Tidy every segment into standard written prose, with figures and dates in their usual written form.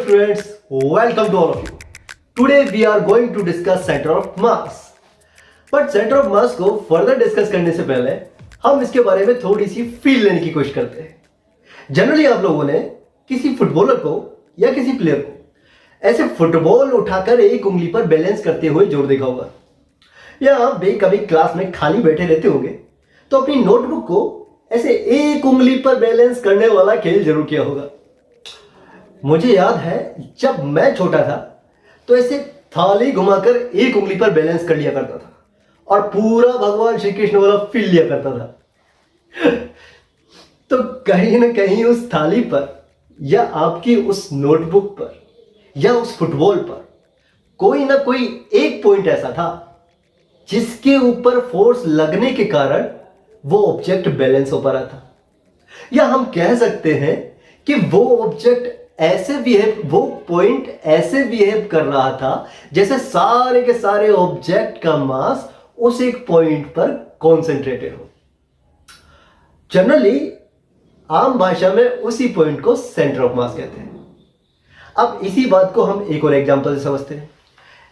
students, welcome to all of you. Today we are going to discuss center of mass. But center of mass को further discuss करने से पहले हम इसके बारे में थोड़ी सी फील लेने की कोशिश करते हैं। जनरली आप लोगों ने किसी फुटबॉलर को या किसी प्लेयर को ऐसे फुटबॉल उठाकर एक उंगली पर बैलेंस करते हुए जोर देखा होगा, या आप भी कभी क्लास में खाली बैठे रहते होंगे तो अपनी नोटबुक को ऐसे एक उंगली पर बैलेंस करने वाला खेल जरूर किया होगा। मुझे याद है जब मैं छोटा था तो ऐसे थाली घुमाकर एक उंगली पर बैलेंस कर लिया करता था और पूरा भगवान श्री कृष्ण वाला फील लिया करता था। तो कहीं ना कहीं उस थाली पर या आपकी उस नोटबुक पर या उस फुटबॉल पर कोई ना कोई एक पॉइंट ऐसा था जिसके ऊपर फोर्स लगने के कारण वो ऑब्जेक्ट बैलेंस हो पा रहा था, या हम कह सकते हैं कि वो ऑब्जेक्ट ऐसे बिहेव, वो पॉइंट ऐसे बिहेव कर रहा था जैसे सारे के सारे ऑब्जेक्ट का मास उस एक पॉइंट पर कॉन्सेंट्रेटेड हो। जनरली आम भाषा में उसी पॉइंट को सेंटर ऑफ मास कहते हैं। अब इसी बात को हम एक और एग्जांपल से समझते हैं।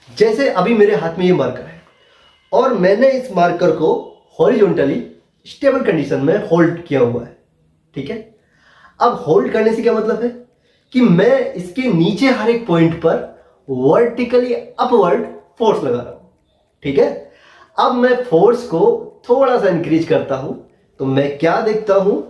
जैसे अभी मेरे हाथ में ये मार्कर है और मैंने इस मार्कर को हॉरिजॉन्टली स्टेबल कंडीशन में होल्ड किया हुआ है, ठीक है। अब होल्ड करने से क्या मतलब है कि मैं इसके नीचे हर एक पॉइंट पर वर्टिकली अपवर्ड फोर्स लगा रहा हूं, ठीक है। अब मैं फोर्स को थोड़ा सा इंक्रीज करता हूं तो मैं क्या देखता हूं,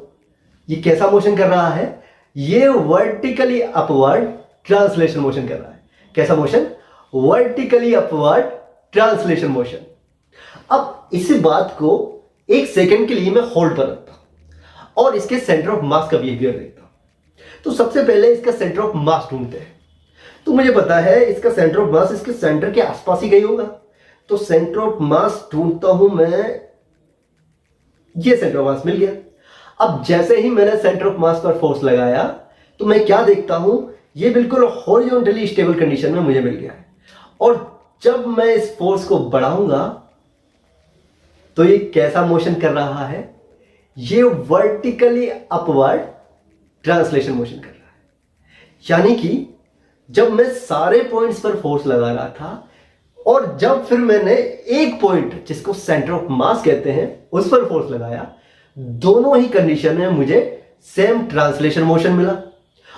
ये कैसा मोशन कर रहा है, ये वर्टिकली अपवर्ड ट्रांसलेशन मोशन कर रहा है। कैसा motion? Vertically upward translation motion. अब इस बात को एक सेकंड के लिए मैं होल्ड पर रखता हूं और इसके सेंटर ऑफ मास का बिहेवियर देखता हूं। तो सबसे पहले इसका सेंटर ऑफ मास ढूंढते हैं। तो मुझे पता है इसका सेंटर ऑफ मास इसके सेंटर के आसपास ही कहीं होगा। तो सेंटर ऑफ मास ढूंढता हूं मैं, ये सेंटर ऑफ मास मिल गया। अब जैसे ही मैंने सेंटर ऑफ मास पर फोर्स लगाया तो मैं क्या देखता हूं, ये बिल्कुल हॉरिजॉन्टली स्टेबल कंडीशन में मुझे मिल गया है। और जब मैं इस फोर्स को बढ़ाऊंगा तो ये कैसा मोशन कर रहा है, ये वर्टिकली अपवर्ड ट्रांसलेशन मोशन कर रहा है। यानी कि जब मैं सारे पॉइंट्स पर फोर्स लगा रहा था और जब फिर मैंने एक पॉइंट जिसको सेंटर ऑफ मास कहते हैं उस पर फोर्स लगाया, दोनों ही कंडीशन में मुझे सेम ट्रांसलेशन मोशन मिला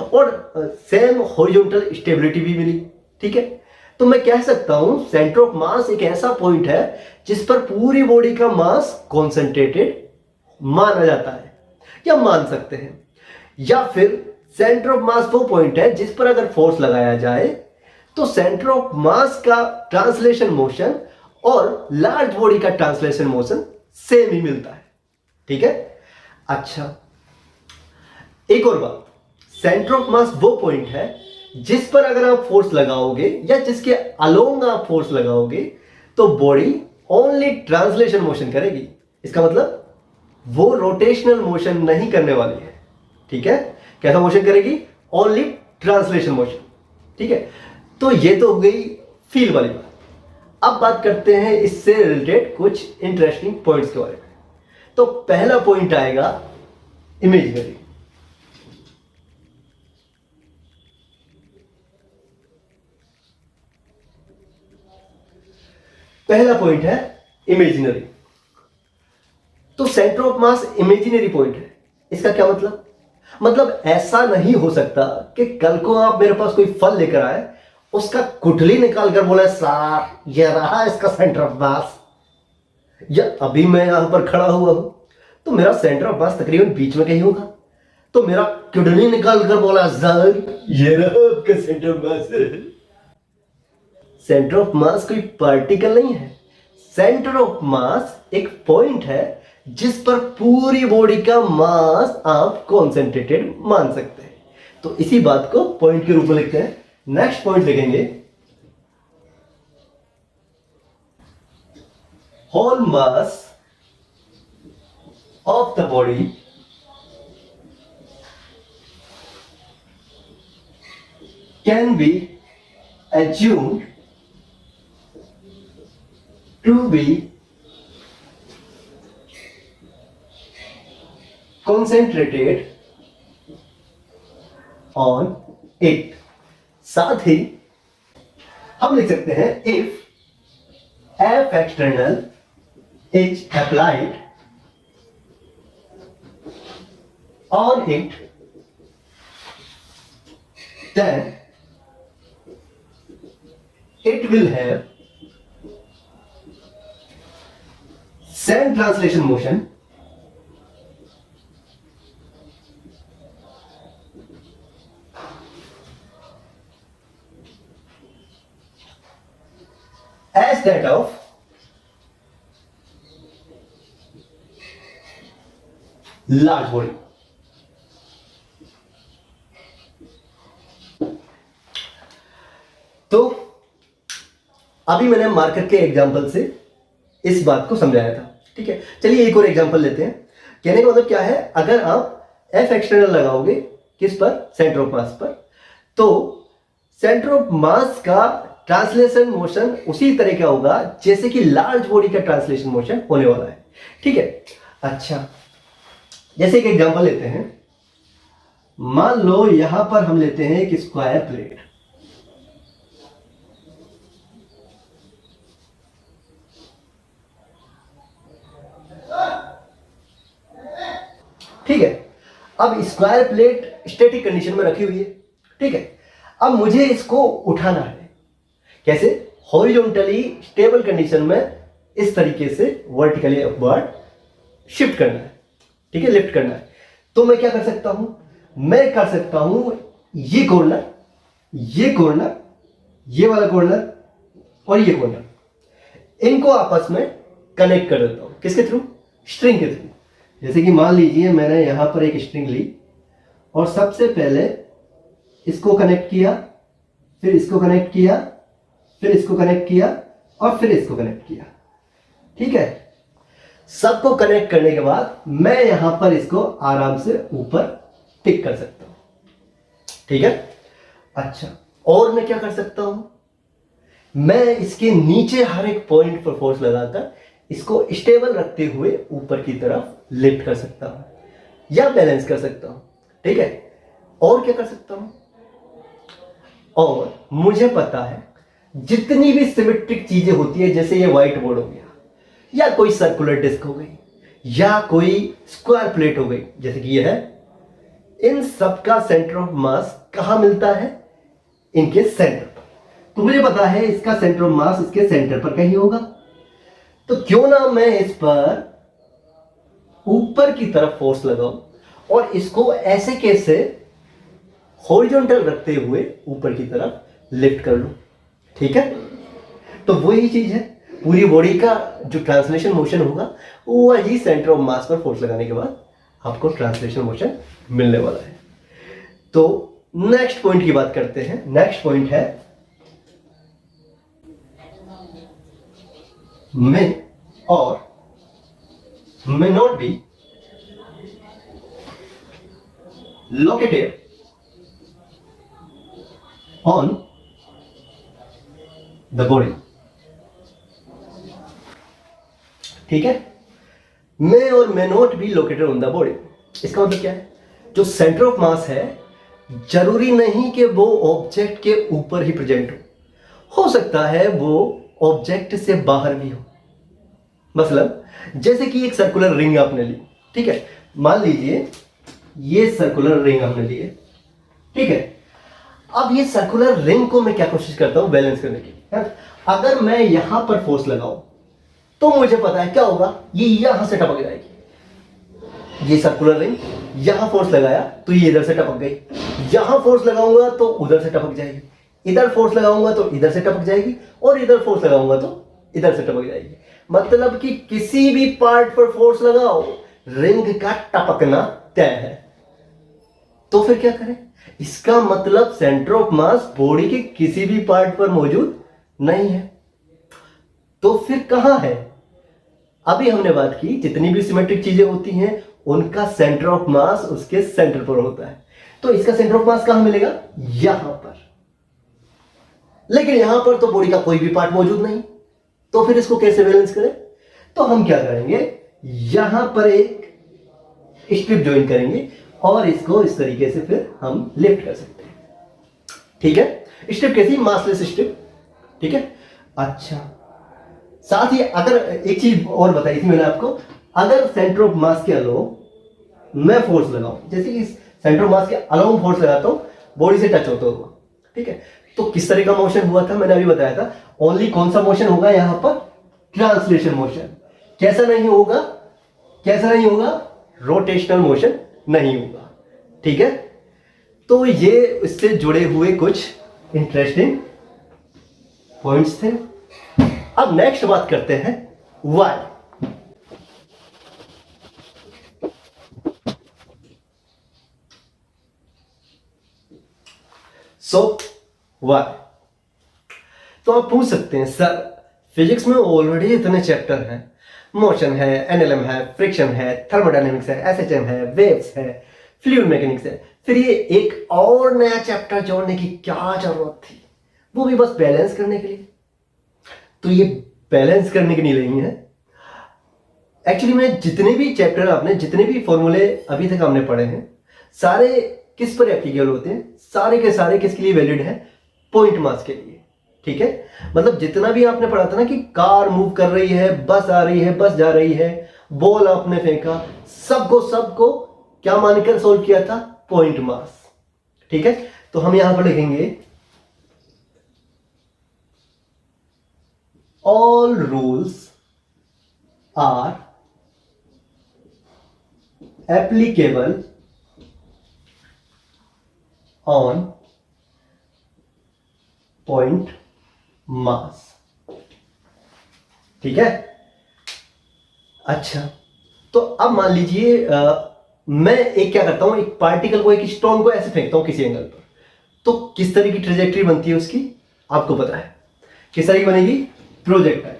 और सेम हॉरिजॉन्टल स्टेबिलिटी भी मिली, ठीक है। तो मैं कह सकता हूं सेंटर ऑफ मास एक ऐसा पॉइंट है जिस पर पूरी बॉडी का मास कॉन्सेंट्रेटेड माना जाता है या मान सकते हैं। या फिर सेंटर ऑफ मास वो पॉइंट है जिस पर अगर फोर्स लगाया जाए तो सेंटर ऑफ मास का ट्रांसलेशन मोशन और लार्ज बॉडी का ट्रांसलेशन मोशन सेम ही मिलता है, ठीक है। अच्छा, एक और बात, सेंटर ऑफ मास वो पॉइंट है जिस पर अगर आप फोर्स लगाओगे या जिसके अलोंग आप फोर्स लगाओगे तो बॉडी ओनली ट्रांसलेशन मोशन करेगी। इसका मतलब वो रोटेशनल मोशन नहीं करने वाली है, ठीक है। कैसा मोशन करेगी? ओनली ट्रांसलेशन मोशन, ठीक है। तो ये तो हो गई फील वाली बात। अब बात करते हैं इससे रिलेटेड कुछ इंटरेस्टिंग पॉइंट्स के बारे में। तो पहला पॉइंट आएगा इमेजिनरी। पहला पॉइंट है इमेजिनरी। तो centre of mass imaginary point है। इसका क्या मतलब ऐसा नहीं हो सकता कि कल को आप मेरे पास कोई फल लेकर आए, उसका गुठली निकाल कर बोले सार ये रहा इसका सेंटर ऑफ मास, या अभी मैं यहां पर खड़ा हुआ हूं तो मेरा सेंटर ऑफ मास तकरीबन बीच में कहीं होगा, तो मेरा किडनी निकाल कर बोला सर ये रहा आपका centre of mass. Centre of mass कोई पार्टिकल नहीं है। सेंटर ऑफ मास एक पॉइंट है जिस पर पूरी बॉडी का मास आप कॉन्सेंट्रेटेड मान सकते हैं। तो इसी बात को पॉइंट के रूप में लिखते हैं। नेक्स्ट पॉइंट लिखेंगे whole mass of the body can be assumed to be concentrated on it साथ ही हम लिख सकते हैं if F external is applied on it then it will have same translation motion as that of large body. तो अभी मैंने marker के example से इस बात को समझाया था, ठीक है। चलिए एक और एग्जांपल लेते हैं। कहने का मतलब क्या है, अगर आप एफ एक्सटर्नल लगाओगे किस पर, सेंटर ऑफ मास पर, तो सेंटर ऑफ मास का ट्रांसलेशन मोशन उसी तरह का होगा जैसे कि लार्ज बॉडी का ट्रांसलेशन मोशन होने वाला है, ठीक है। अच्छा, जैसे एक एग्जांपल लेते हैं। मान लो यहां पर हम लेते हैं एक स्क्वायर प्लेट, ठीक है। अब स्क्वायर प्लेट स्टैटिक कंडीशन में रखी हुई है, ठीक है। अब मुझे इसको उठाना है, कैसे, हॉरिजॉन्टली स्टेबल कंडीशन में इस तरीके से वर्टिकली अपवर्ड शिफ्ट करना है, ठीक है, लिफ्ट करना है। तो मैं क्या कर सकता हूं, मैं कर सकता हूं ये कॉर्नर, ये कॉर्नर, ये वाला कॉर्नर और ये कॉर्नर, इनको आपस में कनेक्ट कर देता हूं। किसके थ्रू, स्ट्रिंग के थ्रू। जैसे कि मान लीजिए मैंने यहां पर एक स्ट्रिंग ली और सबसे पहले इसको कनेक्ट किया, फिर इसको कनेक्ट किया, फिर इसको कनेक्ट किया और फिर इसको कनेक्ट किया, ठीक है। सबको कनेक्ट करने के बाद मैं यहां पर इसको आराम से ऊपर टिक कर सकता हूं, ठीक है। अच्छा, और मैं क्या कर सकता हूं, मैं इसके नीचे हर एक पॉइंट पर फोर्स लगाकर इसको स्टेबल रखते हुए ऊपर की तरफ लिफ्ट कर सकता हूं या बैलेंस कर सकता हूं, ठीक है। और क्या कर सकता हूं, और मुझे पता है जितनी भी सिमेट्रिक चीजें होती है, जैसे ये व्हाइट बोर्ड हो गया या कोई सर्कुलर डिस्क हो गई या कोई स्क्वायर प्लेट हो गई जैसे कि ये है, इन सब का सेंटर ऑफ मास कहां मिलता है, इनके सेंटर पर। तो मुझे पता है इसका सेंटर ऑफ मास इसके सेंटर पर कहीं होगा, तो क्यों ना मैं इस पर ऊपर की तरफ फोर्स लगाऊं और इसको ऐसे कैसे हॉरिजॉन्टल रखते हुए ऊपर की तरफ लिफ्ट कर लूं, ठीक है। तो वही चीज है, पूरी बॉडी का जो ट्रांसलेशन मोशन होगा वही सेंटर ऑफ मास पर फोर्स लगाने के बाद आपको ट्रांसलेशन मोशन मिलने वाला है। तो नेक्स्ट पॉइंट की बात करते हैं। नेक्स्ट पॉइंट है may or may not be located on the body, ठीक है। may और may not be located on the body, इसका मतलब क्या है, जो सेंटर ऑफ मास है जरूरी नहीं कि वो ऑब्जेक्ट के ऊपर ही प्रेजेंट हो सकता है वो ऑब्जेक्ट से बाहर भी हो। मतलब जैसे कि एक सर्कुलर रिंग आपने ली, ठीक है, मान लीजिए ये सर्कुलर रिंग आपने ली है, ठीक है। अब ये सर्कुलर रिंग को मैं क्या कोशिश करता हूं, बैलेंस करने की, है? अगर मैं यहां पर फोर्स लगाऊं तो मुझे पता है क्या होगा, ये यहां से टपक जाएगी। ये सर्कुलर रिंग, यहां फोर्स लगाया तो ये इधर से टपक गई, यहां फोर्स लगाऊंगा तो उधर से टपक जाएगी, इधर फोर्स लगाऊंगा तो इधर से टपक जाएगी और इधर फोर्स लगाऊंगा तो इधर से टपक जाएगी। मतलब कि किसी भी पार्ट पर फोर्स लगाओ रिंग का टपकना तय है। तो फिर क्या करें, इसका मतलब सेंटर ऑफ मास बॉडी के किसी भी पार्ट पर मौजूद नहीं है। तो फिर कहां है, अभी हमने बात की जितनी भी सिमेट्रिक चीजें होती हैं उनका सेंटर ऑफ मास उसके सेंटर पर होता है। तो इसका सेंटर ऑफ मास कहां मिलेगा, यहां पर। लेकिन यहां पर तो बॉडी का कोई भी पार्ट मौजूद नहीं, तो फिर इसको कैसे बैलेंस करें। तो हम क्या करेंगे, यहां पर एक स्ट्रिप ज्वाइन करेंगे और इसको इस तरीके से फिर हम लिफ्ट कर सकते हैं, ठीक है। स्टेप कैसी, मासलेस स्टेप, ठीक है। अच्छा, साथ ही अगर एक चीज और बताई थी मैंने आपको, अगर सेंटर ऑफ मास के अलोंग मैं फोर्स लगाऊं, जैसे कि सेंटर ऑफ मास के अलोंग फोर्स लगाता हूं, बॉडी से टच होता हुआ, ठीक है, तो किस तरह का मोशन हुआ था मैंने अभी बताया था। ओनली कौन सा मोशन होगा यहां पर, ट्रांसलेशन मोशन। कैसा नहीं होगा, कैसा नहीं होगा, रोटेशनल मोशन नहीं होगा, ठीक है। तो ये इससे जुड़े हुए कुछ इंटरेस्टिंग पॉइंट्स थे। अब नेक्स्ट बात करते हैं वाई। सो वाई, तो आप पूछ सकते हैं सर फिजिक्स में ऑलरेडी इतने चैप्टर हैं, मोशन है, एनएलएम है, फ्रिक्शन है, थर्मोडायनेमिक्स है, एसएचएम है, वेव्स है, फ्लूइड मैकेनिक्स है, फिर ये एक और नया चैप्टर जोड़ने की क्या जरूरत थी, वो भी बस बैलेंस करने के लिए। तो ये बैलेंस करने के लिए नहीं है। एक्चुअली में जितने भी चैप्टर आपने, जितने भी फॉर्मूले अभी तक हमने पढ़े हैं, सारे किस पर एप्लीकेबल होते हैं, सारे के सारे किसके लिए वैलिड है, पॉइंट मास के लिए, ठीक है। मतलब जितना भी आपने पढ़ा था ना कि कार मूव कर रही है, बस आ रही है, बस जा रही है, बॉल आपने फेंका, सबको सबको क्या मानकर सोल्व किया था, पॉइंट मास, ठीक है। तो हम यहां पर लिखेंगे all rules are applicable on point mass, ठीक है। अच्छा, तो अब मान लीजिए मैं एक क्या करता हूं, एक पार्टिकल को, एक स्टोन को ऐसे फेंकता हूं किसी एंगल पर, तो किस तरह की ट्रेजेक्टरी बनती है उसकी, आपको पता है किस तरह की बनेगी, प्रोजेक्टाइल।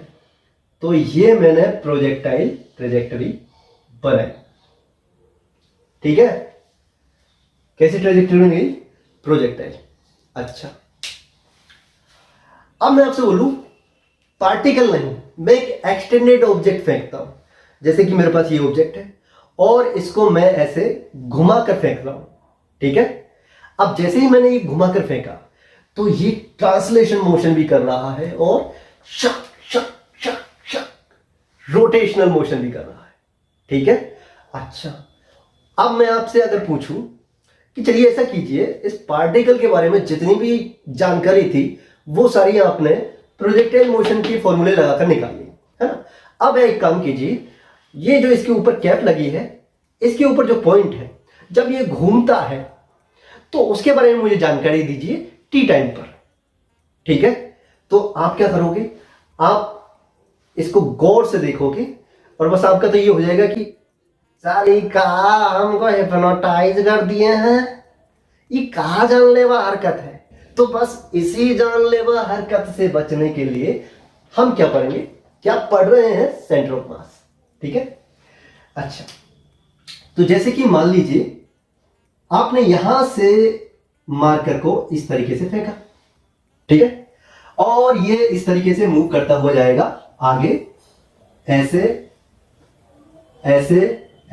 तो ये मैंने प्रोजेक्टाइल ट्रेजेक्टरी बनाई, ठीक है। कैसी ट्रेजेक्टरी बन गई, प्रोजेक्टाइल। अच्छा, अब मैं आपसे बोलूं पार्टिकल नहीं, मैं एक एक्सटेंडेड ऑब्जेक्ट फेंकता हूं, जैसे कि मेरे पास ये ऑब्जेक्ट है और इसको मैं ऐसे घुमाकर फेंक रहा हूं, ठीक है। अब जैसे ही मैंने ये घुमाकर फेंका तो ये ट्रांसलेशन मोशन भी कर रहा है और शक शक शक शक रोटेशनल मोशन भी कर रहा है, ठीक है। अच्छा, अब मैं आपसे अगर पूछूं कि चलिए ऐसा कीजिए, इस पार्टिकल के बारे में जितनी भी जानकारी थी वो सारी आपने प्रोजेक्टाइल मोशन के फॉर्मूले लगाकर निकाली, है ना। अब एक काम कीजिए, ये जो इसके ऊपर कैप लगी है, इसके ऊपर जो पॉइंट है, जब ये घूमता है तो उसके बारे में मुझे जानकारी दीजिए टी टाइम पर, ठीक है। तो आप क्या करोगे, आप इसको गौर से देखोगे और बस आपका तो ये हो जाएगा कि सारी कहा हमको हिप्नोटाइज कर दिए हैं, ये कहा जानलेवा हरकत है। तो बस इसी जानलेवा हरकत से बचने के लिए हम क्या पढ़ेंगे, क्या पढ़ रहे हैं, सेंटर ऑफ मास, ठीक है। अच्छा, तो जैसे कि मान लीजिए आपने यहां से मार्कर को इस तरीके से फेंका, ठीक है, और ये इस तरीके से मूव करता हुआ जाएगा आगे, ऐसे ऐसे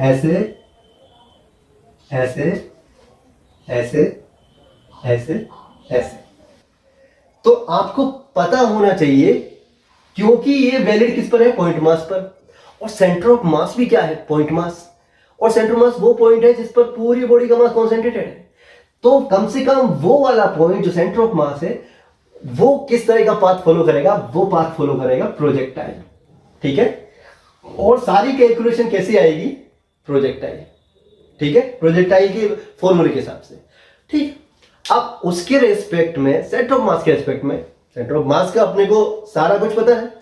ऐसे ऐसे ऐसे ऐसे ऐसे। तो आपको पता होना चाहिए, क्योंकि ये वैलिड किस पर है, पॉइंट मास पर, और सेंटर ऑफ मास भी क्या है, पॉइंट मास। और सेंटर मास वो पॉइंट है जिस पर पूरी बॉडी का मास कॉन्सेंट्रेटेड है। तो कम से कम वो वाला पॉइंट जो सेंटर ऑफ मास है, वो किस तरह का पाथ फॉलो करेगा, वो पाथ फॉलो करेगा प्रोजेक्टाइल, ठीक है। और सारी कैलकुलेशन कैसे आएगी, प्रोजेक्टाइल, ठीक है, प्रोजेक्टाइल के फॉर्मूले के हिसाब से, ठीक। अब उसके रेस्पेक्ट में, सेंटर ऑफ मास के रेस्पेक्ट में, सेंटर ऑफ मास का अपने को सारा कुछ पता है,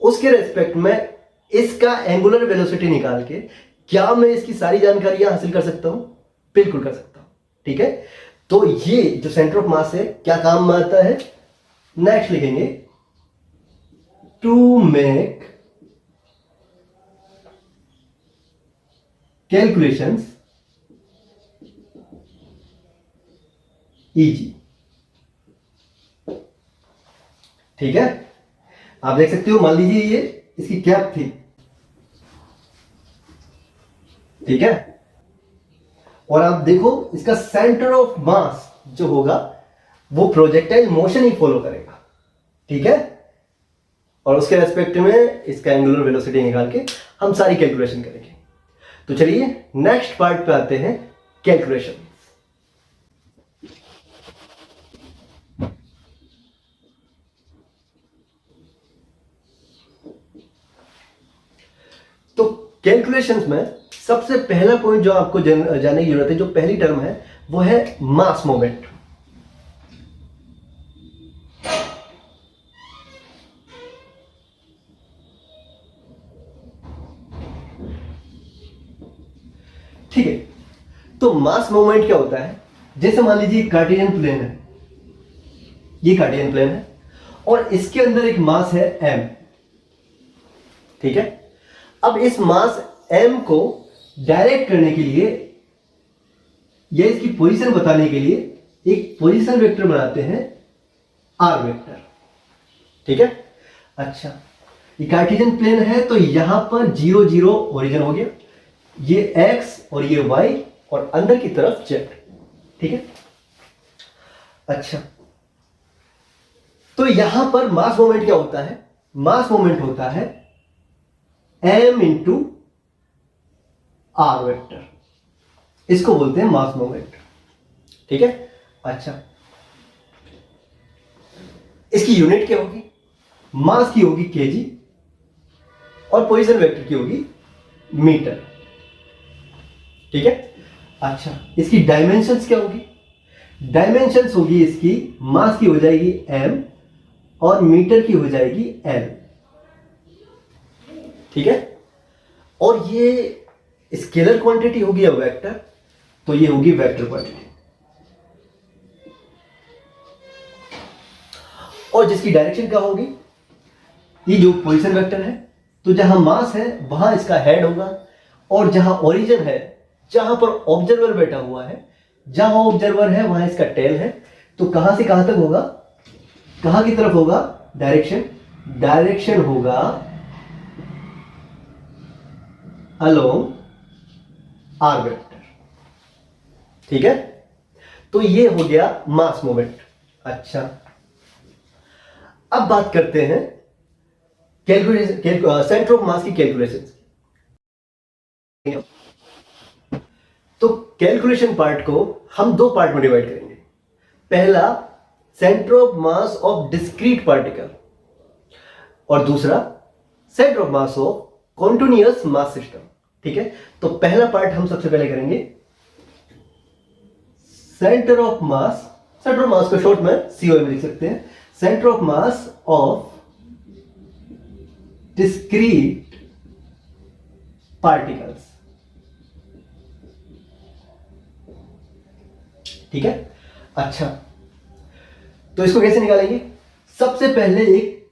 उसके रेस्पेक्ट में इसका एंगुलर वेलोसिटी निकाल के क्या मैं इसकी सारी जानकारियां हासिल कर सकता हूं, बिल्कुल कर सकता हूं, ठीक है। तो ये जो सेंटर ऑफ मास है क्या काम में आता है, नेक्स्ट लिखेंगे, टू मेक कैलकुलेशंस इजी, ठीक है। आप देख सकते हो, मान लीजिए ये इसकी कैप थी, ठीक है, और आप देखो इसका सेंटर ऑफ मास जो होगा वो प्रोजेक्टाइल मोशन ही फॉलो करेगा, ठीक है। और उसके रेस्पेक्ट में इसका एंगुलर वेलोसिटी निकाल के हम सारी कैलकुलेशन करेंगे। तो चलिए नेक्स्ट पार्ट पे आते हैं, कैलकुलेशन। तो कैलकुलेशंस में सबसे पहला पॉइंट जो आपको जानने की जरूरत है, जो पहली टर्म है वो है मास मोमेंट। ठीक है, तो मास मोमेंट क्या होता है? जैसे मान लीजिए कार्टेशियन प्लेन है, ये कार्टेशियन प्लेन है और इसके अंदर एक मास है m, ठीक है। अब इस मास m को डायरेक्ट करने के लिए या इसकी पोजीशन बताने के लिए एक पोजीशन वेक्टर बनाते हैं, r वेक्टर, ठीक है। अच्छा, ये कार्टेशियन प्लेन है तो यहां पर 0 0 ओरिजिन हो गया, ये x और ये y और अंदर की तरफ z, ठीक है। अच्छा, तो यहां पर मास मोमेंट क्या होता है? मास मोमेंट होता है m इंटू आर वेक्टर, इसको बोलते हैं मास मोमेंट, ठीक है। अच्छा, इसकी यूनिट क्या होगी? मास की होगी केजी और पोजीशन वेक्टर की होगी मीटर, ठीक है। अच्छा, इसकी डायमेंशंस क्या होगी? डायमेंशंस होगी इसकी, मास की हो जाएगी m और मीटर की हो जाएगी l, ठीक है। और ये स्केलर क्वांटिटी होगी या वेक्टर? तो ये होगी वेक्टर क्वांटिटी। और जिसकी डायरेक्शन क्या होगी? ये जो पोजीशन वेक्टर है, तो जहां मास है वहां इसका हेड होगा और जहां ओरिजिन है, जहां पर ऑब्जर्वर बैठा हुआ है, जहां ऑब्जर्वर है वहां इसका टेल है। तो कहां से कहां तक होगा? कहां की तरफ होगा? डायरेक्शन होगा अलोंग आर वेक्टर, ठीक है। तो ये हो गया मास मोमेंट। अच्छा, अब बात करते हैं कैलकुलेशन, सेंटर ऑफ मास की कैलकुलेशन। तो कैलकुलेशन पार्ट को हम दो पार्ट में डिवाइड करेंगे। पहला, centre of mass of discrete particle, और दूसरा centre of mass of continuous mass system, ठीक है। तो पहला पार्ट हम सबसे पहले करेंगे centre of mass. Centre of mass को शॉर्ट में सीओएम लिख सकते हैं, centre of mass of discrete particles, ठीक है। अच्छा, तो इसको कैसे निकालेंगे? सबसे पहले एक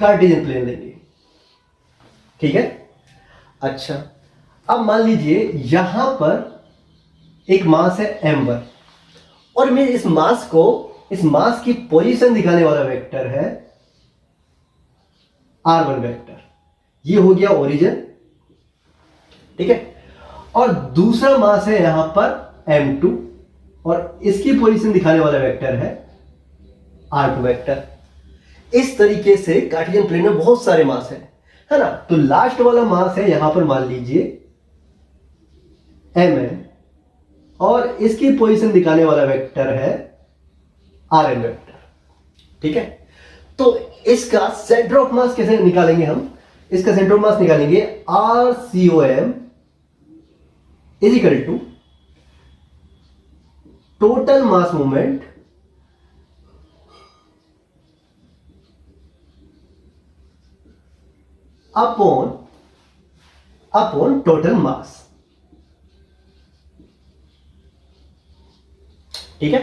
कार्टेशियन प्लेन लेंगे, ठीक है। अच्छा, अब मान लीजिए यहां पर एक मास है m1 और मैं इस मास की पोजीशन दिखाने वाला वेक्टर है r1 वेक्टर। ये हो गया ओरिजिन, ठीक है। और दूसरा मास है यहां पर m2 और इसकी पोजीशन दिखाने वाला वेक्टर है r2 वेक्टर। इस तरीके से कार्टेशियन प्लेन में बहुत सारे मास है ना। तो लास्ट वाला मास है यहां पर मान लीजिए mn और इसकी पोजीशन दिखाने वाला वेक्टर है rn वेक्टर, ठीक है। तो इसका सेंटर ऑफ मास कैसे निकालेंगे हम? इसका सेंटर ऑफ मास निकालेंगे RCOM is equal to total mass movement upon total mass, ठीक है।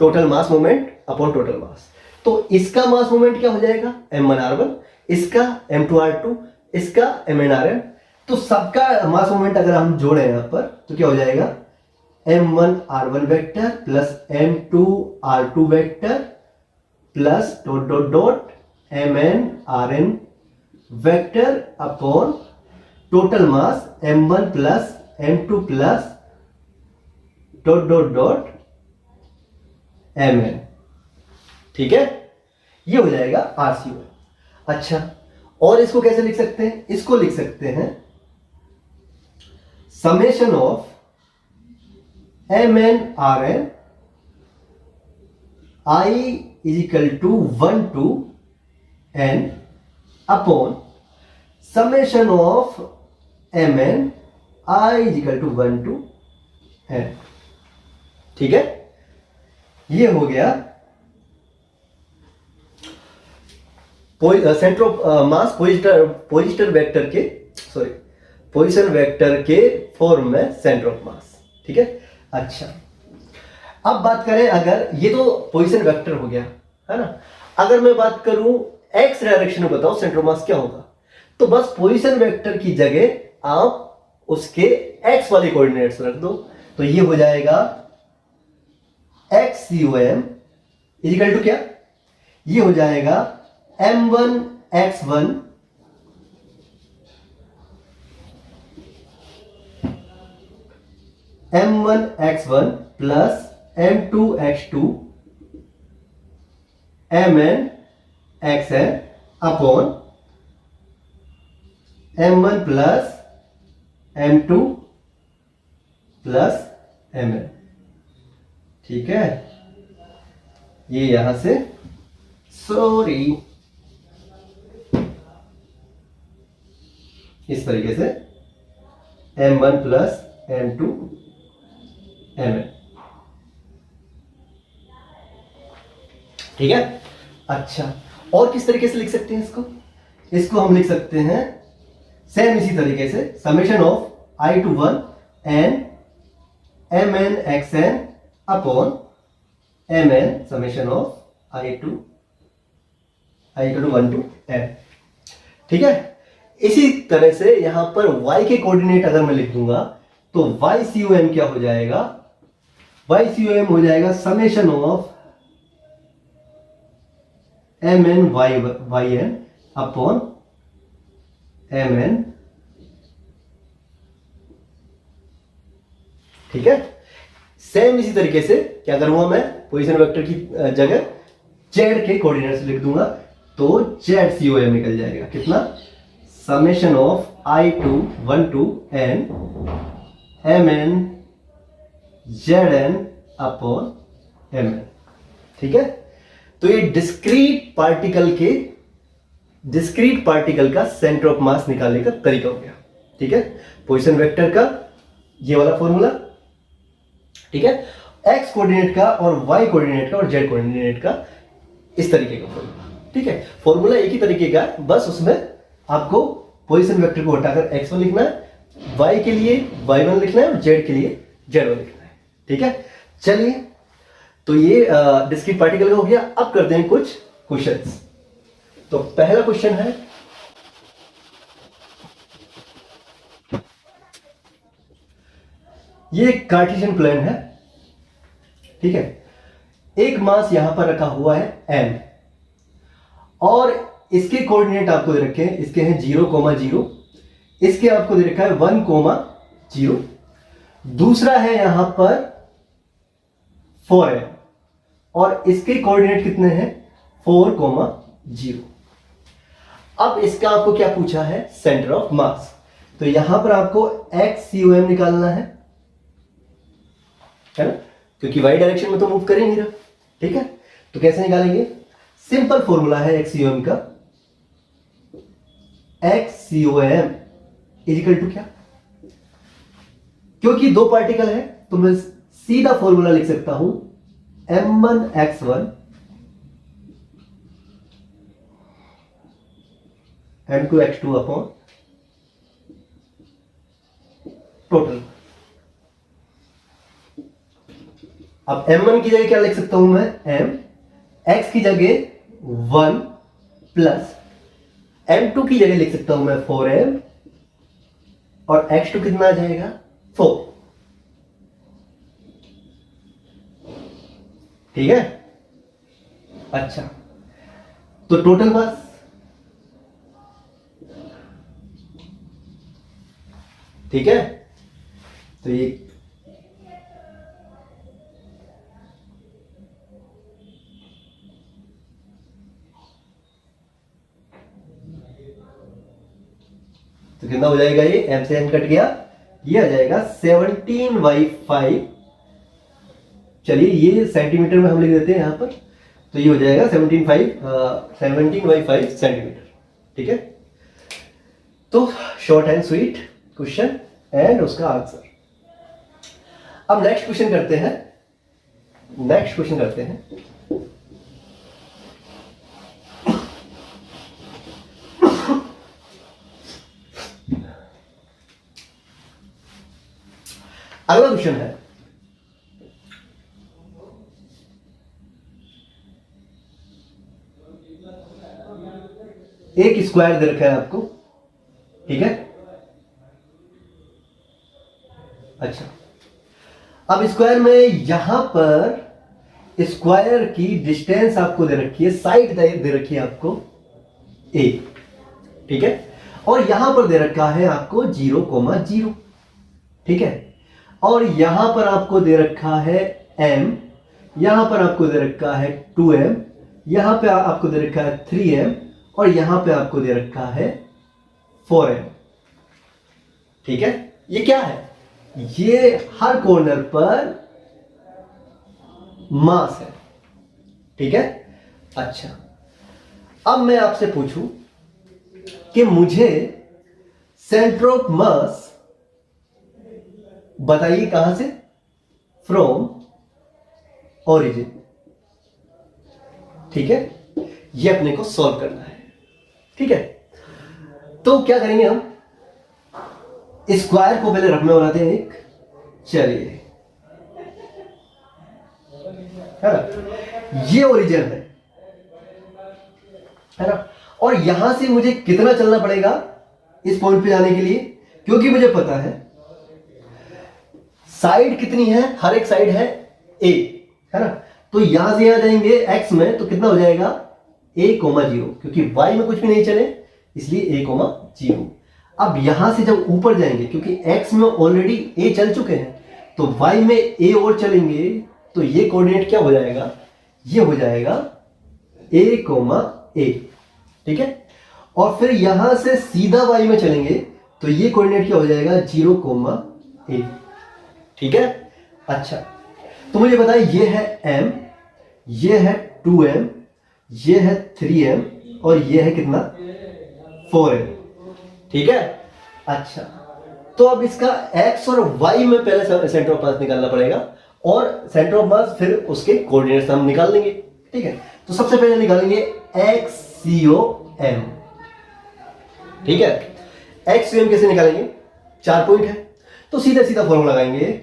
Total mass movement upon total mass. तो इसका मास मूवमेंट क्या हो जाएगा? m1r1, इसका m2r2, इसका mnrn। तो सबका मास मूवमेंट अगर हम जोड़े यहां पर तो क्या हो जाएगा? m1r1 vector plus m2r2 vector plus dot dot dot mnrn vector upon total मास m1 plus m2 plus dot dot dot mn, ठीक है, ये हो जाएगा RCOM। अच्छा, और इसको कैसे लिख सकते हैं? इसको लिख सकते हैं summation of MnRn I is equal to 1 to n upon summation of Mn I is equal to 1 to n। ठीक है, ये हो गया centre of mass position vector के पोजीशन वेक्टर के फॉर्म में सेंटर ऑफ मास। ठीक है, अच्छा अब बात करें, अगर ये तो पोजीशन वेक्टर हो गया है ना, अगर मैं बात करूं एक्स डायरेक्शन में बताओ सेंटर ऑफ मास क्या होगा, तो बस पोजीशन वेक्टर की जगह आप उसके एक्स वाले कोऑर्डिनेट्स रख दो, तो ये हो जाएगा XCOM इजिकल टू क्या, ये हो जाएगा M1x1 plus M2x2 Mn upon M1 plus M2 plus Mn। ठीक है, ये यहां से सॉरी इस तरीके से M1 प्लस M2 Mn। ठीक है, अच्छा और किस तरीके से लिख सकते हैं इसको हम लिख सकते हैं सेम इसी तरीके से summation of I to 1 n Mn upon Mn summation of I to 1 to n। ठीक है, इसी तरह से यहां पर y के कोऑर्डिनेट अगर मैं लिख दूंगा तो YCOM क्या हो जाएगा, YCOM हो जाएगा summation of Mn yn upon Mn। ठीक है, सेम इसी तरीके से क्या करूंगा, मैं पोजीशन वेक्टर की जगह z के कोऑर्डिनेट्स लिख दूंगा, तो ZCOM निकल जाएगा कितना, summation of I to 1 to n Mn Zn upon Mn। ठीक है, तो ये डिस्क्रीट पार्टिकल का सेंटर ऑफ मास निकालने का तरीका हो गया। ठीक है, पोजीशन वेक्टर का ये वाला फॉर्मूला, ठीक है, एक्स कोऑर्डिनेट का और वाई कोऑर्डिनेट का और जेड कोऑर्डिनेट का इस तरीके का फॉर्मूला। ठीक है, फॉर्मूला एक ही तरीके का, बस उसमें आपको पोजीशन वेक्टर को हटाकर x1 लिखना है, y के लिए y1 लिखना है और z के लिए z1 लिखना है। ठीक है, चलिए तो ये डिस्क्रीट पार्टिकल का हो गया। अब करते हैं कुछ क्वेश्चंस। तो पहला क्वेश्चन है, ये एक कार्टेशियन प्लेन है। ठीक है, एक मास यहां पर रखा हुआ है m और इसके कोऑर्डिनेट आपको दे रखे हैं, इसके हैं 0,0, इसके आपको दे रखा है 1,0। दूसरा है यहां पर 4m और इसके कोऑर्डिनेट कितने हैं 4,0। अब इसका आपको क्या पूछा है, सेंटर ऑफ मास। तो यहां पर आपको XCOM निकालना है ना, क्योंकि y डायरेक्शन में तो मूव कर ही नहीं रहा। ठीक है, तो कैसे निकालेंगे, सिंपल फॉर्मूला है XCOM का, XCOM इजिकल टू क्या, क्योंकि दो पार्टिकल है तो मैं सीधा फॉर्मूला लिख सकता हूं M1x1 M2x2 अपॉन टोटल। अब M1 की जगह क्या लिख सकता हूं मैं, M, x की जगह 1 प्लस M2 की जगह लिख सकता हूं मैं 4m और x2 कितना आ जाएगा 4। ठीक है, अच्छा तो टोटल मास, ठीक है, तो ये तो कितना हो जाएगा, ये m से n कट गया, ये आ जाएगा 17/5। चलिए ये सेंटीमीटर में हम लिख देते हैं यहाँ पर, तो ये हो जाएगा 17/5 सेंटीमीटर। ठीक है, तो short and sweet question and उसका आंसर। अब नेक्स्ट क्वेश्चन करते हैं। अगला क्वेश्चन है, एक स्क्वायर दे रखा है आपको, ठीक है। अच्छा, अब स्क्वायर में यहां पर स्क्वायर की डिस्टेंस आपको दे रखी है, साइड दे रखी है आपको a, ठीक है, और यहां पर दे रखा है आपको 0,0, ठीक है, और यहां पर आपको दे रखा है m, यहां पर आपको दे रखा है 2m, यहां पे आपको दे रखा है 3m, और यहां पे आपको दे रखा है 4m। ठीक है, ये क्या है, ये हर कॉर्नर पर मास है। ठीक है, अच्छा, अब मैं आपसे पूछूं कि मुझे सेंटर ऑफ मास बताइए कहां से, फ्रॉम ओरिजिन। ठीक है, ये अपने को सॉल्व करना है। ठीक है, तो क्या करेंगे हम, स्क्वायर को पहले रफ में बनाते हैं एक, चलिए, है ना, ये ओरिजिन है ना, और यहां से मुझे कितना चलना पड़ेगा इस पॉइंट पे जाने के लिए, क्योंकि मुझे पता है साइड कितनी है, हर एक साइड है a, है ना, तो यहां से यहां जाएंगे x में, तो कितना हो जाएगा a,0, क्योंकि y में कुछ भी नहीं चले इसलिए a,0। अब यहां से जब ऊपर जाएंगे, क्योंकि x में ऑलरेडी a चल चुके हैं, तो y में a और चलेंगे, तो ये कोऑर्डिनेट क्या हो जाएगा, ये हो जाएगा a,a। ठीक है, और फिर यहां से सीधा y में चलेंगे, तो ये कोऑर्डिनेट क्या हो जाएगा 0,a। ठीक है, अच्छा, तो मुझे बताइए, ये है m, ये है 2m, ये है 3m, और ये है कितना 4m। ठीक है, अच्छा, तो अब इसका x और y में पहले सेंटर ऑफ मास निकालना पड़ेगा, और सेंटर ऑफ मास फिर उसके कोऑर्डिनेट्स हम निकाल लेंगे। ठीक है, तो सबसे पहले निकालेंगे XCOM। ठीक है, XCOM कैसे निकालेंगे, 4 पॉइंट है, तो सीधा सीधा फॉर्मूला लगाएंगे,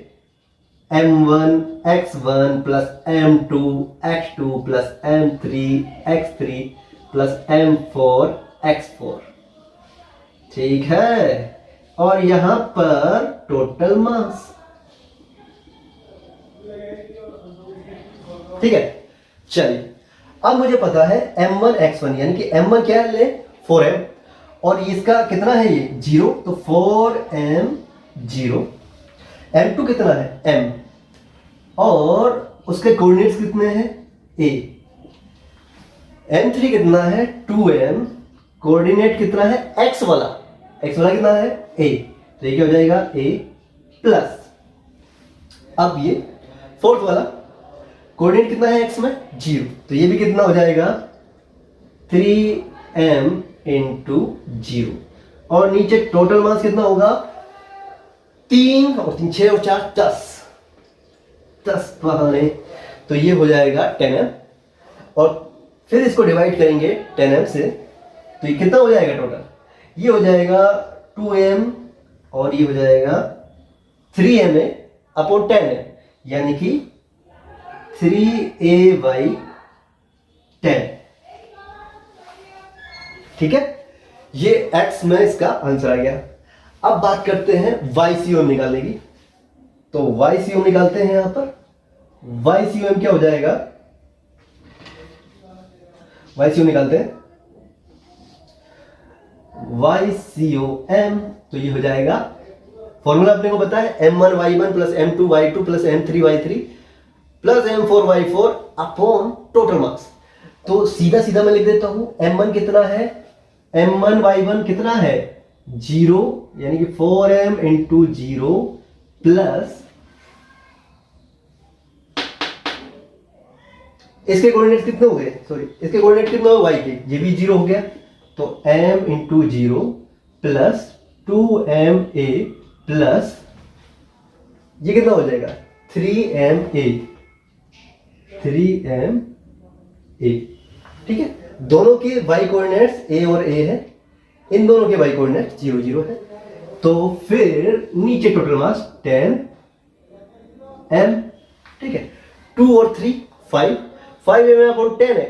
m1 x1 plus m2 x2 plus m3 x3 plus m4 x4। ठीक है, और यहां पर टोटल मास। ठीक है, चलिए, अब मुझे पता है m1 x1, यानी कि m1 क्या है, 4m, और इसका कितना है ये 0, तो 4m 0। m2 कितना है m, और उसके कोऑर्डिनेट्स कितने हैं a। m3 कितना है 2m, कोऑर्डिनेट कितना है x वाला कितना है a, तो ये क्या हो जाएगा a प्लस, अब ये फोर्थ वाला कोऑर्डिनेट कितना है x में 0, तो ये भी कितना हो जाएगा 3m इंटू 0, और नीचे टोटल मास कितना होगा 3 और 3 6 और 4 10 बहाने, तो ये हो जाएगा 10m, और फिर इसको डिवाइड करेंगे 10m से, तो ये कितना हो जाएगा टोटल, ये हो जाएगा 2m, और ये हो जाएगा 3m अपॉन 10m, यानी कि 3a/10। ठीक है, ये x में इसका आंसर आ गया। अब बात करते हैं YCOM निकालने की, तो YCOM निकालते हैं यहां पर। YCOM क्या हो जाएगा, YCOM निकालते हैं, YCOM, तो ये हो जाएगा, फॉर्मूला अपने को पता है, m1y1 plus m2y2 plus m3y3 plus m4y4 upon total mass. तो सीधा सीधा मैं लिख देता हूं, m1 कितना है, m1y1 कितना है जीरो यानी कि 4m इंटू जीरो प्लस इसके कोऑर्डिनेट्स कितने हो गए, सॉरी इसके कोऑर्डिनेट कितने हो y के, ये भी जीरो हो गया, तो m into zero plus 2ma plus ये कितना हो जाएगा 3ma, 3ma, ठीक है। दोनों के y कोऑर्डिनेट्स a और a है, इन दोनों के y कोऑर्डिनेट्स 0 0 है, तो फिर नीचे टोटल मास 10m, ठीक है। 2 और 3 5, 5m अपॉन 10 है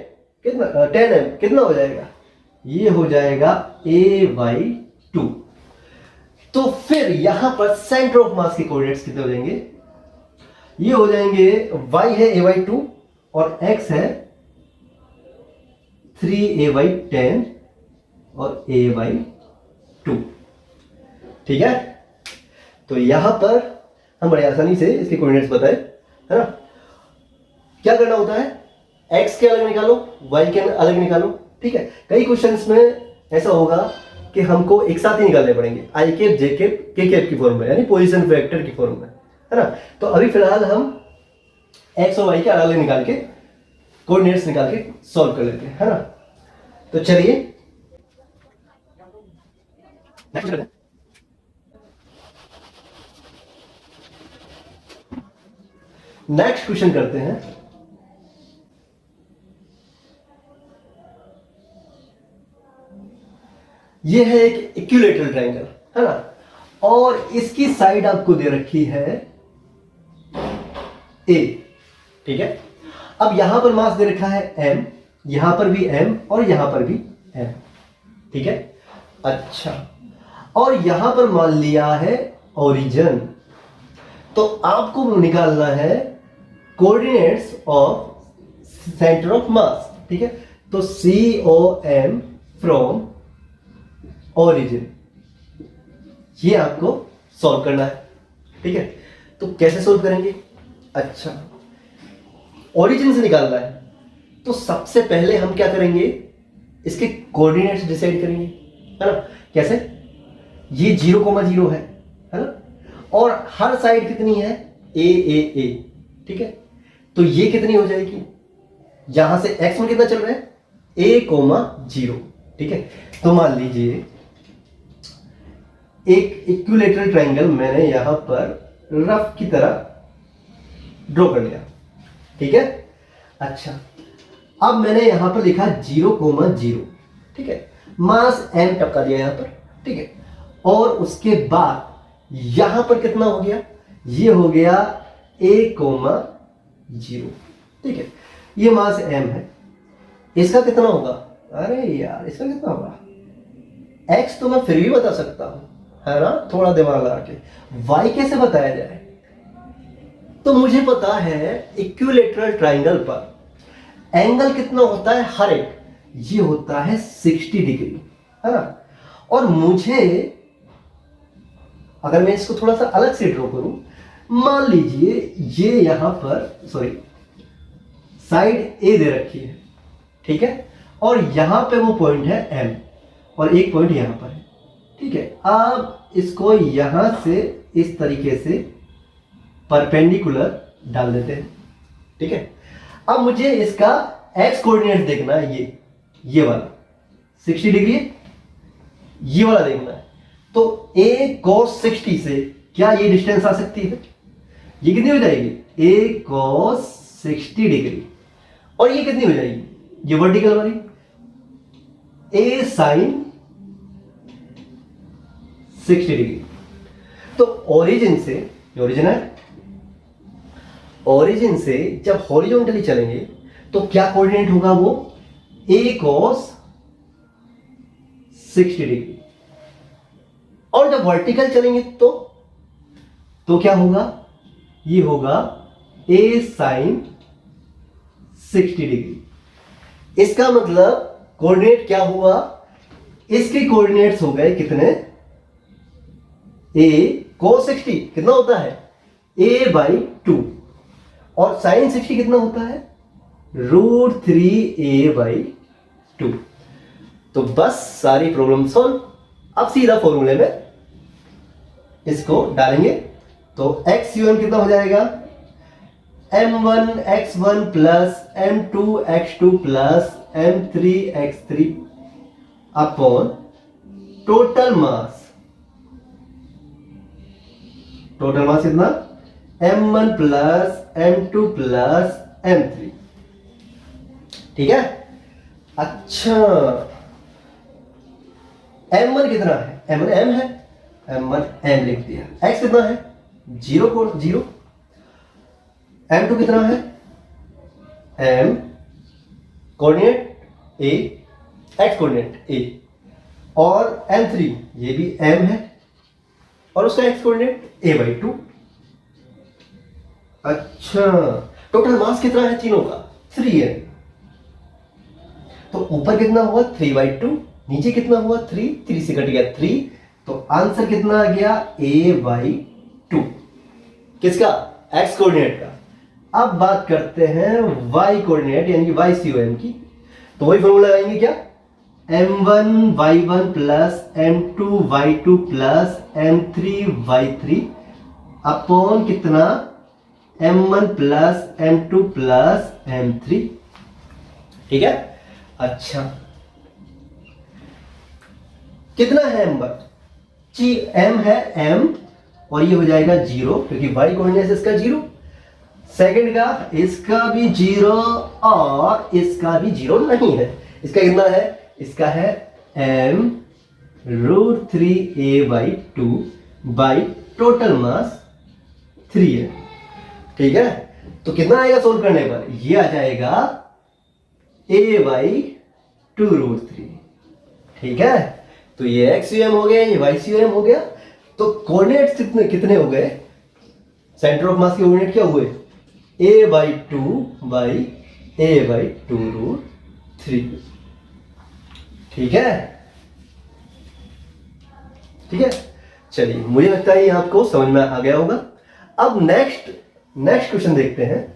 कितना, 10m कितना हो जाएगा, ये हो जाएगा a/2। तो फिर यहां पर सेंटर ऑफ मास के कोऑर्डिनेट्स कितने हो जाएंगे, ये हो जाएंगे y है a/2 और x है 3a/10 और a/2, ठीक है। तो यहां पर हम बड़े आसानी से इसके कोऑर्डिनेट्स बताए, है ना। क्या करना होता है, x के अलग निकालो, y के अलग निकालो, ठीक है। कई क्वेश्चंस में ऐसा होगा कि हमको एक साथ ही निकालने पड़ेंगे, i cap j cap k cap की फॉर्म में, यानी पोजीशन वेक्टर की फॉर्म में, है ना। तो अभी फिलहाल हम x और y के अलग निकाल के कोऑर्डिनेट्स निकाल के सॉल्व कर लेते हैं, है ना। तो चलिए नेक्स्ट क्वेश्चन करते हैं। ये है एक इक्विलैटरल ट्रायंगल, है ना, और इसकी साइड आपको दे रखी है a, ठीक है। अब यहां पर मास दे रखा है m, यहां पर भी m और यहां पर भी m, ठीक है। अच्छा, और यहां पर मान लिया है ओरिजिन, तो आपको निकालना है coordinates of centre of mass, ठीक है। तो COM फ्रॉम ओरिजिन, ये आपको सॉल्व करना है, ठीक है। तो कैसे सॉल्व करेंगे, अच्छा ओरिजिन से निकालना है, तो सबसे पहले हम क्या करेंगे, इसके कोऑर्डिनेट्स डिसाइड करेंगे, है ना। कैसे, ये 0,0 है ना, और हर साइड कितनी है a, ठीक है। तो ये कितनी हो जाएगी, यहां से x में कितना चल रहा है a,0, ठीक है। तो मान लीजिए एक इक्विलैटरल ट्रायंगल मैंने यहां पर रफ की तरह ड्रॉ कर लिया, ठीक है। अच्छा, अब मैंने यहां पर लिखा 0,0, ठीक है, मास m टपका दिया यहां पर, ठीक है। और उसके बाद यहां पर कितना हो गया, ये हो गया a,0, ठीक है। ये मास m है, इसका कितना होगा, अरे यार इसका कितना होगा, x तो मैं फिर भी बता सकता हूं, है ना, थोड़ा दिमाग लगा के। y कैसे बताया जाए, तो मुझे पता है इक्विलैटरल ट्रायंगल पर एंगल कितना होता है हर एक, ये होता है 60 डिग्री, है ना। और मुझे अगर मैं इसको थोड़ा सा अलग से ड्रॉ करूं, मान लीजिए ये यहां पर, सॉरी साइड ए दे रखी है, ठीक है, और यहां पे वो पॉइंट है m और एक पॉइंट यहां पर है, ठीक है। अब इसको यहां से इस तरीके से परपेंडिकुलर डाल देते हैं, ठीक है। अब मुझे इसका x कोऑर्डिनेट देखना है, ये वाला 60 डिग्री, ये वाला देखना है। तो a cos 60 से क्या ये डिस्टेंस आ सकती है, ये कितनी हो जाएगी a cos 60 डिग्री, और ये कितनी हो जाएगी, ये वर्टिकल वाली a sin 60 डिग्री। तो ओरिजिन से, ओरिजिन है, ओरिजिन से जब हॉरिजॉन्टली चलेंगे तो क्या कोऑर्डिनेट होगा, वो a cos 60 डिग्री, और जब वर्टिकल चलेंगे तो क्या होगा, ये होगा a sin 60 डिग्री। इसका मतलब कोऑर्डिनेट क्या हुआ, इसके कोऑर्डिनेट्स हो गए कितने, a cos 60 कितना होता है a/2, और sin 60 कितना होता है √3a/2। तो बस सारी प्रॉब्लम सॉल्व। अब सीधा फॉर्मूले में इसको डालेंगे तो XUM कितना हो जाएगा, M1x1 plus M2x2 plus M3x3 upon total मास कितना, M1 plus M2 plus M3। ठीक है। अच्छा M1 कितना है, M1 M है, M1 M लिख दिया। X कितना है, 0 को 0। M2 कितना है, M coordinate A, X coordinate A, और M3 ये भी M है और उसका X कोऑर्डिनेट A/2। अच्छा टोटल मास कितना है तीनों का, 3M। तो ऊपर कितना हुआ 3/2, नीचे कितना हुआ 3 से कट गया 3, तो आंसर कितना आ गया A/2। किसका, X कोऑर्डिनेट का। अब बात करते हैं Y कोऑर्डिनेट यानी कि YCOM की। तो वही फॉर्मूला लगाएंगे क्या, M1y1 plus M2y2 plus M3y3 upon कितना, M1 plus M2 plus M3। ठीक है। अच्छा कितना है M1, जी M है M, और ये हो जाएगा 0 क्योंकि Y कोऑर्डिनेट इसका 0, सेकंड का इसका भी 0 और इसका भी 0 नहीं है। इसका कितना है, इसका है M√3A/2 बाई टोटल मास 3 है। ठीक है। तो कितना आएगा सोल्व करने पर, ये आ जाएगा A/2√3। ठीक है। तो ये XUM हो गया, ये YCOM हो गया। तो कोऑर्डिनेट्स कितने हो गए, सेंटर ऑफ मास के कोऑर्डिनेट क्या हुए, A/2 बाई A/2√3। ठीक है। ठीक है। चलिए मुझे लगता है ये आपको समझ में आ गया होगा। अब नेक्स्ट क्वेश्चन देखते हैं।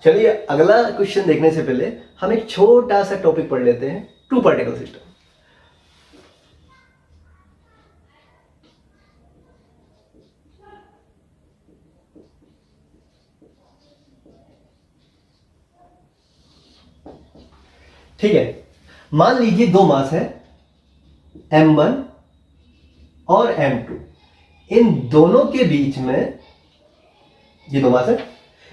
चलिए अगला क्वेश्चन देखने से पहले हम एक छोटा सा टॉपिक पढ़ लेते हैं, टू पार्टिकल सिस्टम। ठीक है। मान लीजिए दो मास है M1 और M2। इन दोनों के बीच में, ये दो मास है,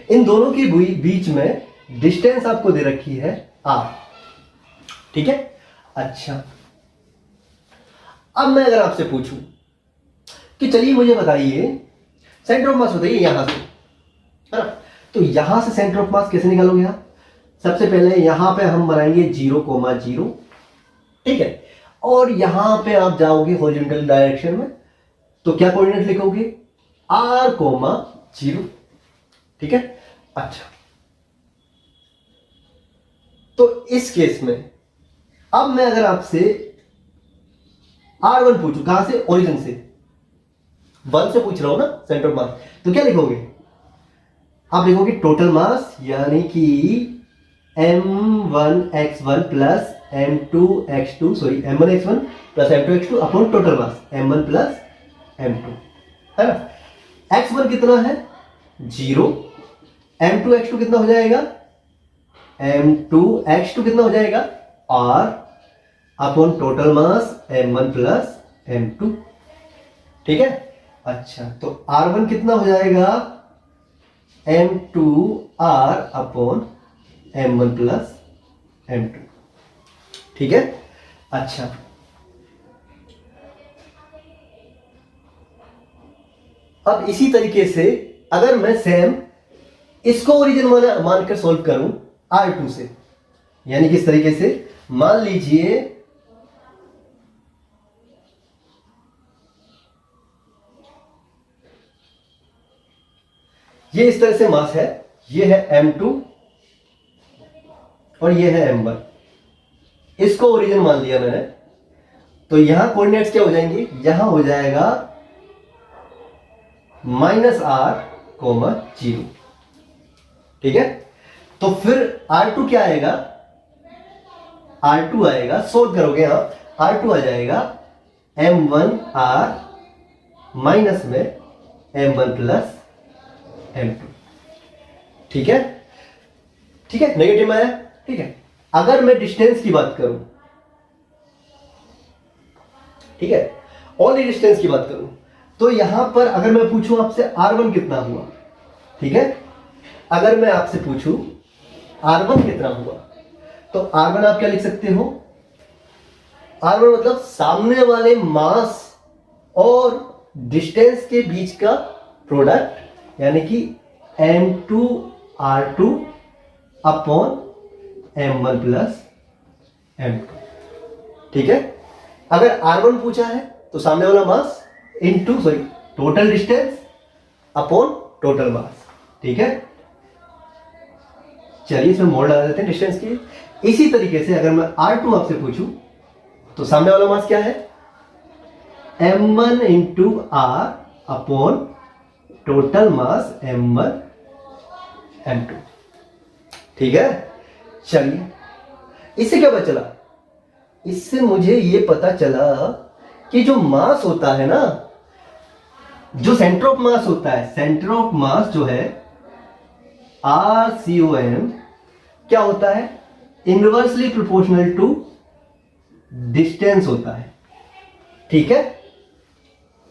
इन दोनों के बीच में डिस्टेंस आपको दे रखी है R। ठीक है। अच्छा अब मैं अगर आपसे पूछूं कि चलिए मुझे बताइए सेंटर ऑफ मास बताइए यहां से, है ना। तो यहां से सेंटर ऑफ मास कैसे निकालोगे आप, सबसे पहले यहां पे हम बनाएंगे 0,0। ठीक है। और यहां पे आप जाओगे हॉरिजॉन्टल डायरेक्शन में, तो क्या कोऑर्डिनेट लिखोगे, R,0। ठीक है। अच्छा तो इस केस में अब मैं अगर आपसे R1 पूछूं, कहां से, ओरिजिन से, 1 से पूछ रहा हूं ना सेंटर ऑफ मास, तो क्या लिखोगे, आप लिखोगे टोटल मास यानी कि M1x1 plus M2x2 sorry M1x1 plus M2x2 upon total मास M1 प्लस M2, है ना। x1 कितना है 0, M2x2 कितना हो जाएगा, M2x2 कितना हो जाएगा R अपॉन टोटल मास M1 प्लस M2। ठीक है। अच्छा तो R1 कितना हो जाएगा M2R upon M1 plus M2। ठीक है। अच्छा अब इसी तरीके से अगर मैं सेम इसको ओरिजिन मानकर सॉल्व करूं R2 से, यानी किस तरीके से, मान लीजिए ये इस तरह से मास है, ये है M2 और ये है M1, इसको ओरिजिन मान लिया मैंने। तो यहां कोऑर्डिनेट्स क्या हो जाएंगे, यहां हो जाएगा -R, 0। ठीक है। तो फिर R2 क्या आएगा, R2 आएगा, सोल्व करोगे आप, R2 आ जाएगा M1R माइनस में M1 प्लस M2। ठीक है, ठीक है, नेगेटिव में आया। ठीक है, अगर मैं डिस्टेंस की बात करूं, ठीक है, ओनली डिस्टेंस की बात करूं, तो यहां पर अगर मैं पूछूं आपसे R1 कितना हुआ, ठीक है, अगर मैं आपसे पूछूं R1 कितना हुआ, तो R1 आप क्या लिख सकते हो, R1 मतलब सामने वाले मास और डिस्टेंस के बीच का प्रोडक्ट, यानी कि M2R2 upon M1 plus M2। ठीक है, अगर R1 पूछा है तो सामने वाला mass into sorry total distance upon total mass. ठीक है, चलिए इसमें मोड़ लगा देते हैं डिस्टेंस की। इसी तरीके से अगर मैं R2 आपसे पूछूं तो सामने वाला मास क्या है, M1 into R upon total मास M1 M2। ठीक है, चलिए इससे क्या पता चला, इससे मुझे ये पता चला कि जो मास होता है ना, जो सेंटर ऑफ मास होता है, सेंटर ऑफ मास जो है RCOM क्या होता है, इनवर्सली प्रोपोर्शनल टू डिस्टेंस होता है। ठीक है,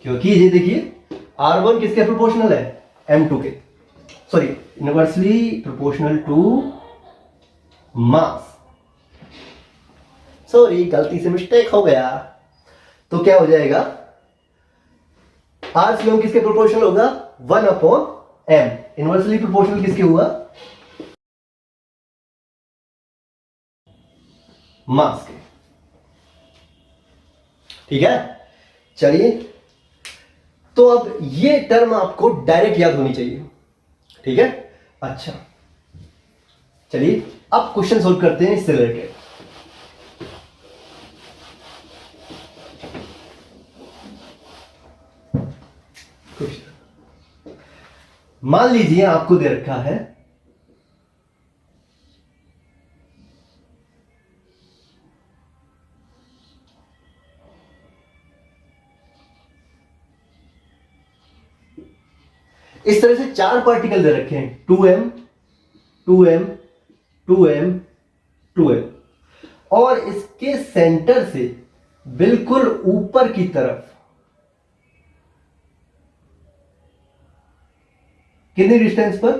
क्योंकि ये देखिए R1 किसके प्रोपोर्शनल है, M2 के, sorry inversely proportional to mass, sorry गलती से मिस्टेक हो गया। तो क्या हो जाएगा, RCOM किसके प्रोपोर्शनल होगा, 1 अपॉन M, इनवर्सली प्रोपोर्शनल किसके हुआ, मास के। ठीक है, चलिए तो अब ये टर्म आपको डायरेक्ट याद होनी चाहिए। ठीक है, अच्छा चलिए अब क्वेश्चन सोल्व करते हैं इससे रिलेटेड। मान लीजिए आपको दे रखा है इस तरह से 4 पार्टिकल दे रखे हैं, 2m 2m 2m 2m, और इसके सेंटर से बिल्कुल ऊपर की तरफ कितनी डिस्टेंस पर,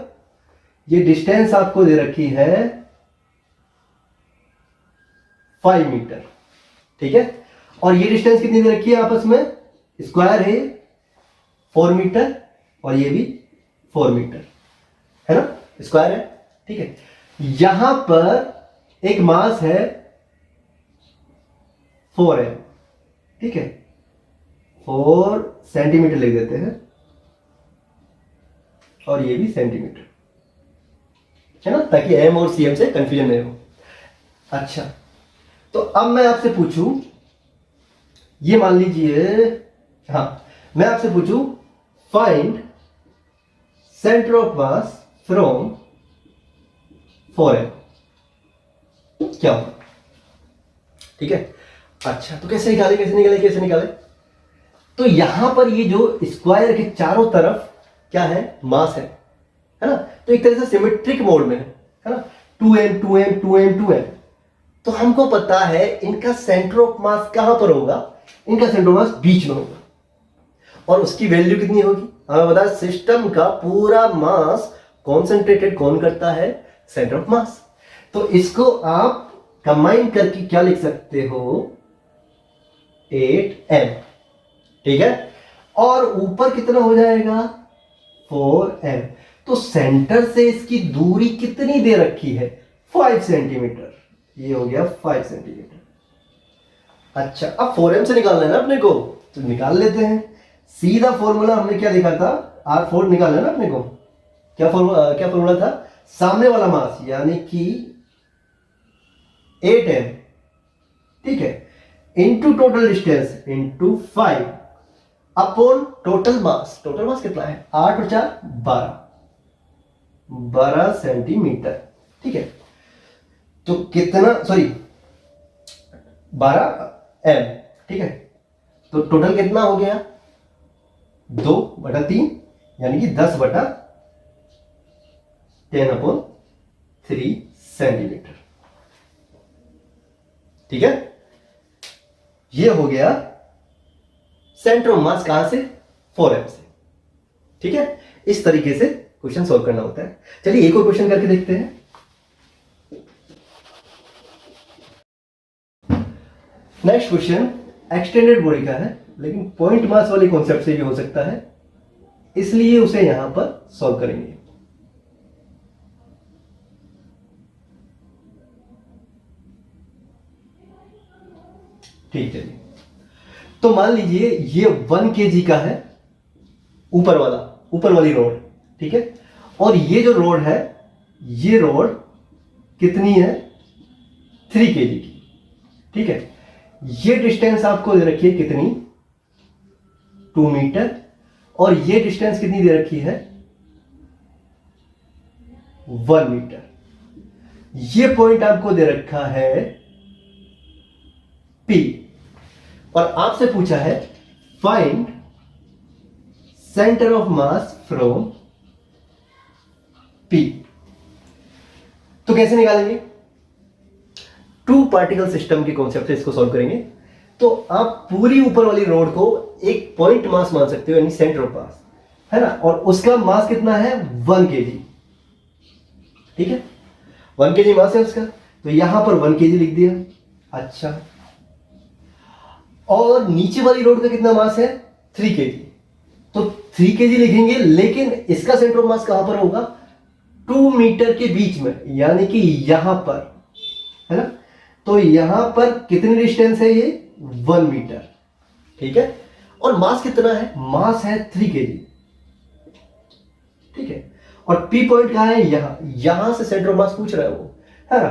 ये डिस्टेंस आपको दे रखी है 5 मीटर। ठीक है, और ये डिस्टेंस कितनी दे रखी है आपस में, स्क्वायर है 4 मीटर और ये भी 4 मीटर है ना, स्क्वायर है। ठीक है, यहां पर एक मास है 4m। ठीक है, 4 सेंटीमीटर लिख देते हैं और ये भी सेंटीमीटर है ना, ताकि m और cm से कंफ्यूजन नहीं हो। अच्छा, तो अब मैं आपसे पूछूं, ये मान लीजिए, हाँ मैं आपसे पूछूं find centre of mass from 4m, क्या होगा। ठीक है, अच्छा तो कैसे निकाले, कैसे निकाले, तो यहां पर ये जो स्क्वायर के चारों तरफ क्या है, मास है ना, तो एक तरह से सिमेट्रिक मोड में है ना, 2m 2m 2m 2m। तो हमको पता है इनका सेंटर ऑफ मास कहां पर होगा, इनका सेंटर ऑफ मास बीच में होगा, और उसकी वैल्यू कितनी होगी, हमें पता है सिस्टम का पूरा मास कॉन्सेंट्रेटेड कौन करता है, सेंटर ऑफ मास। तो इसको आप कंबाइन करके क्या लिख सकते हो, 8m। ठीक है, और ऊपर कितना हो जाएगा 4m। तो सेंटर से इसकी दूरी कितनी दे रखी है, 5 सेंटीमीटर, ये हो गया 5 सेंटीमीटर। अच्छा, अब 4m से निकालना है ना अपने को, तो निकाल लेते हैं। सीधा फॉर्मूला हमने क्या देखा था, R4 निकालना है ना अपने को, क्या फॉर्मूला था, सामने वाला मास यानी कि 8m, ठीक है, into total distance into 5 upon total मास कितना है, 8 और 4 12 सेंटीमीटर। ठीक है, तो कितना, सॉरी 12m, ठीक है, तो टोटल कितना हो गया 2/3 यानी कि 10/10/3 सेंटीमीटर। ठीक है, ये हो गया सेंटर ऑफ मास कहां से, 4m से। ठीक है, इस तरीके से क्वेश्चन सॉल्व करना होता है। चलिए एक और क्वेश्चन करके देखते हैं। नेक्स्ट क्वेश्चन एक्सटेंडेड बॉडी का है, लेकिन पॉइंट मास वाले कॉन्सेप्ट से भी हो सकता है, इसलिए उसे यहां पर सॉल्व करेंगे। ठीक है, तो मान लीजिए ये 1 kg का है, ऊपर वाली रोड, ठीक है, और ये जो रोड है, ये रोड कितनी है 3 kg की। ठीक है, ये डिस्टेंस आपको दे रखी है कितनी 2 मीटर, और ये डिस्टेंस कितनी दे रखी है 1 मीटर। ये पॉइंट आपको दे रखा है P, और आपसे पूछा है find centre of mass from P। तो कैसे निकालेंगे, 2 पार्टिकल सिस्टम के कॉन्सेप्ट से इसको सॉल्व करेंगे। तो आप पूरी ऊपर वाली रोड को एक पॉइंट मास मान सकते हो, यानी सेंटर ऑफ मास, है ना, और उसका मास कितना है 1 kg। ठीक है, 1 kg मास है उसका, तो यहां पर 1 kg लिख दिया। अच्छा, और नीचे वाली रोड का कितना मास है 3 kg, तो 3 kg लिखेंगे, लेकिन इसका सेंटर ऑफ मास कहां पर होगा 2 मीटर के बीच में, यानी कि यहां पर, है ना, तो यहां पर कितनी डिस्टेंस है ये 1 मीटर। ठीक है, और मास कितना है, मास है 3 kg। ठीक है, और पी पॉइंट कहां है, यहां से सेंटर ऑफ मास पूछ रहा है वो, है ना,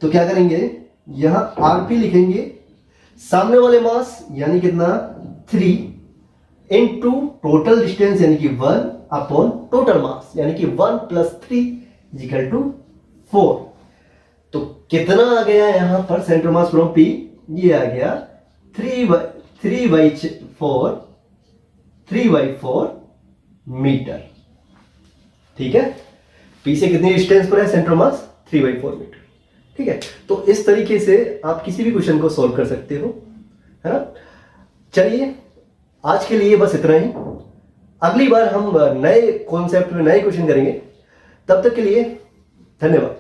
तो क्या करेंगे, यहां आरपी लिखेंगे, सामने वाले मास यानी कितना 3 इनटू टोटल डिस्टेंस यानी कि 1 अपॉन टोटल मास यानी कि 1 + 3 = 4। तो कितना आ गया यहां पर सेंटर मास फ्रॉम P, ये आ गया 3/4 मीटर। ठीक है, P से कितनी डिस्टेंस पर है सेंटर मास 3/4 मीटर। ठीक है, तो इस तरीके से आप किसी भी क्वेश्चन को सॉल्व कर सकते हो, है ना। चलिए आज के लिए बस इतना ही, अगली बार हम नए कॉन्सेप्ट में नए क्वेश्चन करेंगे। तब तक के लिए धन्यवाद।